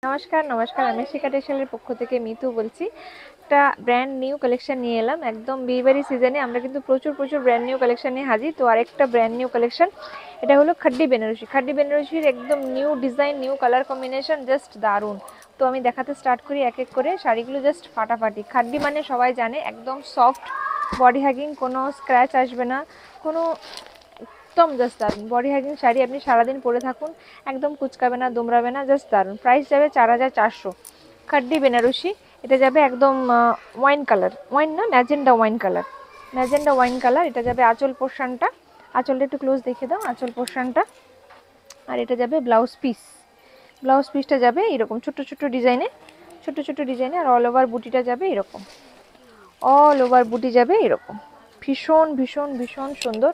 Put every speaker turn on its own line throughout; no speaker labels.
নমস্কার নমস্কার, আমি শিখা টেক্সটাইলের পক্ষ থেকে মিতু বলছি। একটা ব্র্যান্ড নিউ কালেকশন নিয়ে এলাম। একদম বিয়েবাড়ি সিজনে আমরা কিন্তু প্রচুর ব্র্যান্ড নিউ কালেকশন নিয়ে হাজির। তো আরেকটা ব্র্যান্ড নিউ কালেকশন, এটা হলো খাড্ডি বেনারসি। খাড্ডি বেনারসির একদম new design, new colour combination, just দারুণ। তো আমি দেখাতে স্টার্ট করি এক এক করে। শাড়িগুলো জাস্ট ফাটাফাটি। খাড্ডি মানে সবাই জানে একদম সফট, বডি হ্যাগিং, কোনো স্ক্র্যাচ আসবে না, কোনো একদম জাস্ট দারুন বডি হ্যাগিং শাড়ি। আপনি সারাদিন পরে থাকুন, একদম কুচকাবে না, দুমড়াবে না, জাস্ট দারুন। প্রাইস যাবে 4400। খাড্ডি বেনারসি, এটা যাবে একদম ওয়াইন কালার, ওয়াইন না magenta wine colour, magenta wine colour. এটা যাবে আঁচল পোর্শনটা, আঁচলটা একটু ক্লোজ দেখে দাও, আঁচল পোর্শনটা। আর এটা যাবে ব্লাউজ পিস, ব্লাউজ পিসটা যাবে এরকম ছোট ছোট ডিজাইনে, ছোট ছোট ডিজাইনে। আর অল ওভার বুটিটা যাবে এরকম, অল ওভার বুটি যাবে এরকম। ভীষণ ভীষণ ভীষণ সুন্দর,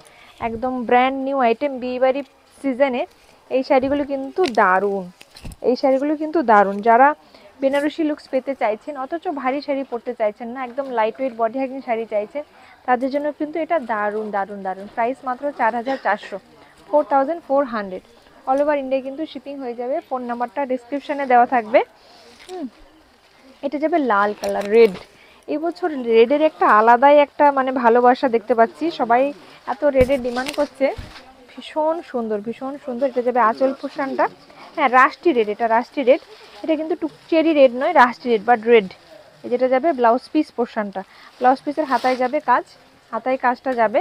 একদম ব্র্যান্ড নিউ আইটেম বিয়েবাড়ি সিজনে। এই শাড়িগুলো কিন্তু দারুণ, এই শাড়িগুলো কিন্তু দারুণ। যারা বেনারসি লুকস পেতে চাইছেন অথচ ভারী শাড়ি পরতে চাইছেন না, একদম লাইট ওয়েট বডি হ্যাগিং শাড়ি চাইছেন, তাদের জন্য কিন্তু এটা দারুণ দারুণ দারুণ। প্রাইস মাত্র 4400, 4400। অল ওভার ইন্ডিয়া কিন্তু শিপিং হয়ে যাবে। ফোন নাম্বারটা ডিসক্রিপশানে দেওয়া থাকবে। এটা যাবে লাল কালার, রেড। এবছর রেডের একটা আলাদাই একটা মানে ভালোবাসা দেখতে পাচ্ছি, সবাই এত রেডের ডিমান্ড করছে। ভীষণ সুন্দর, ভীষণ সুন্দর। এটা যাবে আঁচল পোর্শনটা, হ্যাঁ রাস্টি রেড, এটা রাস্টি রেড। এটা কিন্তু চেরি রেড নয়, রাস্টি রেড বাট রেড। যেটা যাবে ব্লাউজ পিস পোর্শনটা, ব্লাউজ পিসের হাতায় যাবে কাজ, হাতায় কাজটা যাবে।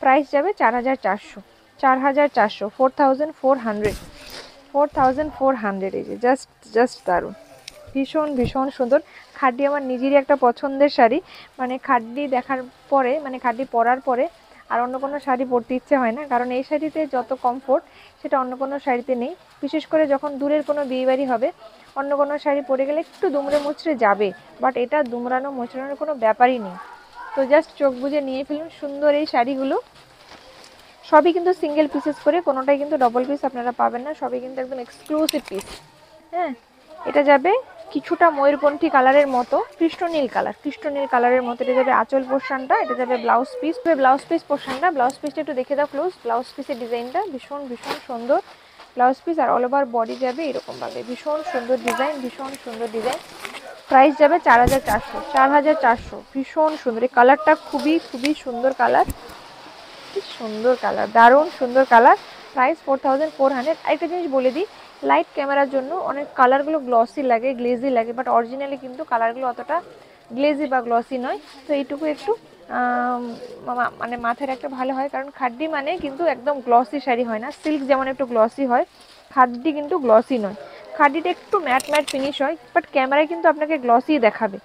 প্রাইস যাবে 4400, 4400, 4400, 4400। এই যে জাস্ট জাস্ট দারুণ, ভীষণ ভীষণ সুন্দর। খাড্ডি আমার নিজেরই একটা পছন্দের শাড়ি, মানে খাড্ডি দেখার পরে, মানে খাড্ডি পরার পরে আর অন্য কোনো শাড়ি পরতে ইচ্ছে হয় না, কারণ এই শাড়িতে যত কমফোর্ট সেটা অন্য কোনো শাড়িতে নেই। বিশেষ করে যখন দূরের কোনো বিয়েবাড়ি হবে, অন্য কোনো শাড়ি পরে গেলে একটু দুমড়ে মুচড়ে যাবে, বাট এটা দুমড়ানো মোচড়ানোর কোনো ব্যাপারই নেই। তো জাস্ট চোখ বুজে নিয়ে ফেলুন সুন্দর এই শাড়িগুলো। সবই কিন্তু সিঙ্গেল পিসেস করে, কোনোটাই কিন্তু ডবল পিস আপনারা পাবেন না, সবই কিন্তু একদম এক্সক্লুসিভ পিস। হ্যাঁ, এটা যাবে কিছুটা ময়ূরকণ্ঠী কালারের মতো, কৃষ্ণনীল কালার, কৃষ্ণনীল কালারের মতো। এটা যাবে আঁচল পোর্শনটা, এটা যাবে ব্লাউজ পিস, ব্লাউজ পিস পোর্শনটা। ব্লাউজ পিসটা একটু দেখে দাও ক্লোজ, ব্লাউজ পিসের ডিজাইনটা ভীষণ ভীষণ সুন্দর। ব্লাউজ পিস আর অল ওভার বডি যাবে এরকমভাবে, ভীষণ সুন্দর ডিজাইন, ভীষণ সুন্দর ডিজাইন। প্রাইস যাবে 4400, 4400। ভীষণ সুন্দর, এই কালারটা খুবই খুবই সুন্দর কালার, কি সুন্দর কালার, দারুণ সুন্দর কালার। প্রাইস 4400। একটা জিনিস বলে দিই, লাইট ক্যামেরার জন্য অনেক কালারগুলো গ্লসি লাগে, গ্লেজি লাগে, বাট অরিজিনালি কিন্তু কালারগুলো অতটা গ্লেজি বা গ্লসি নয়। তো এইটুকু একটু মানে মাথায় একটা ভালো হয়, কারণ খাড্ডি মানে কিন্তু একদম গ্লসি শাড়ি হয় না। সিল্ক যেমন একটু গ্লসি হয়, খাড্ডি কিন্তু গ্লসি নয়। খাড্ডিটা একটু ম্যাট ম্যাট ফিনিশ হয়, বাট ক্যামেরায় কিন্তু আপনাকে গ্লসি দেখাবে।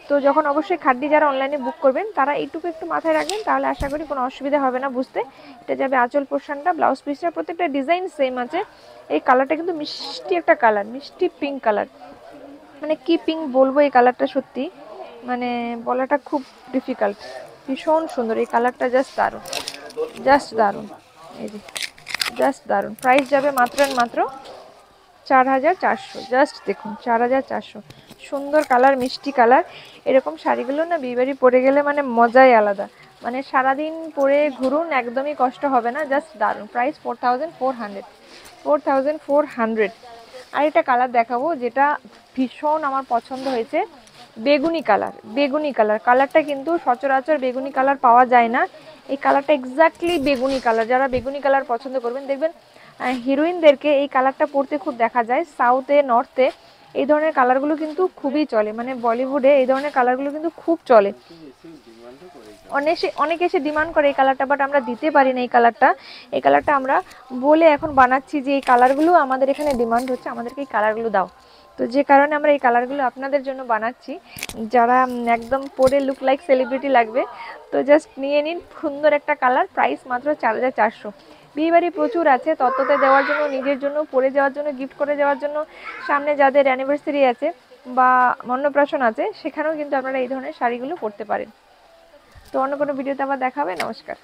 তো যখন অবশ্যই খাড্ডি যারা অনলাইনে বুক করবেন তারা এইটুকু একটু মাথায় রাখবেন, তাহলে আশা করি কোনো অসুবিধা হবে না বুঝতে। এটা যাবে আঁচল পোর্শনটা, ব্লাউজ পিসটা, প্রত্যেকটা ডিজাইন সেম আছে। এই কালারটা কিন্তু মিষ্টি একটা কালার, মিষ্টি পিঙ্ক কালার। মানে কি পিঙ্ক বলবো এই কালারটা, সত্যি মানে বলাটা খুব ডিফিকাল্ট। ভীষণ সুন্দর এই কালারটা, জাস্ট দারুণ, জাস্ট দারুণ। এই যে জাস্ট দারুণ। প্রাইস যাবে মাত্র মাত্র 4400। জাস্ট দেখুন 4400। সুন্দর কালার, মিষ্টি কালার। এরকম শাড়িগুলো না বিয়েবাড়ি পরে গেলে মানে মজাই আলাদা, মানে সারাদিন পরে ঘুরুন, একদমই কষ্ট হবে না, জাস্ট দারুণ। প্রাইস 4400, 4400। আর একটা কালার দেখাবো যেটা ভীষণ আমার পছন্দ হয়েছে, বেগুনি কালার, বেগুনি কালার। কালারটা কিন্তু সচরাচর বেগুনি কালার পাওয়া যায় না, এই কালারটা এক্স্যাক্টলি বেগুনি কালার। যারা বেগুনি কালার পছন্দ করবেন, দেখবেন হিরোইনদেরকে এই কালারটা পরতে খুব দেখা যায়। সাউথে, নর্থে এই ধরনের কালারগুলো কিন্তু খুবই চলে, মানে বলিউডে এই ধরনের কালারগুলো কিন্তু খুব চলে। অনেকে এসে ডিমান্ড করে এই কালারটা, বাট আমরা দিতে পারি না এই কালারটা। এই কালারটা আমরা বলে এখন বানাচ্ছি যে এই কালারগুলো আমাদের এখানে ডিমান্ড হচ্ছে, আমাদেরকে এই কালারগুলো দাও। তো যে কারণে আমরা এই কালারগুলো আপনাদের জন্য বানাচ্ছি, যারা একদম পরে লুক লাইক সেলিব্রিটি লাগবে। তো জাস্ট নিয়ে নিন, সুন্দর একটা কালার। প্রাইস মাত্র 4400। বিয়েবাড়ি প্রচুর আছে, তত্ত্বতে দেওয়ার জন্য, নিজের জন্য, পরে যাওয়ার জন্য, গিফট করে যাওয়ার জন্য, সামনে যাদের অ্যানিভার্সারি আছে বা অন্নপ্রাশন আছে সেখানেও কিন্তু আপনারা এই ধরনের শাড়িগুলো পরতে পারেন। তো অন্য কোনো ভিডিওতে আবার দেখা হবে। নমস্কার।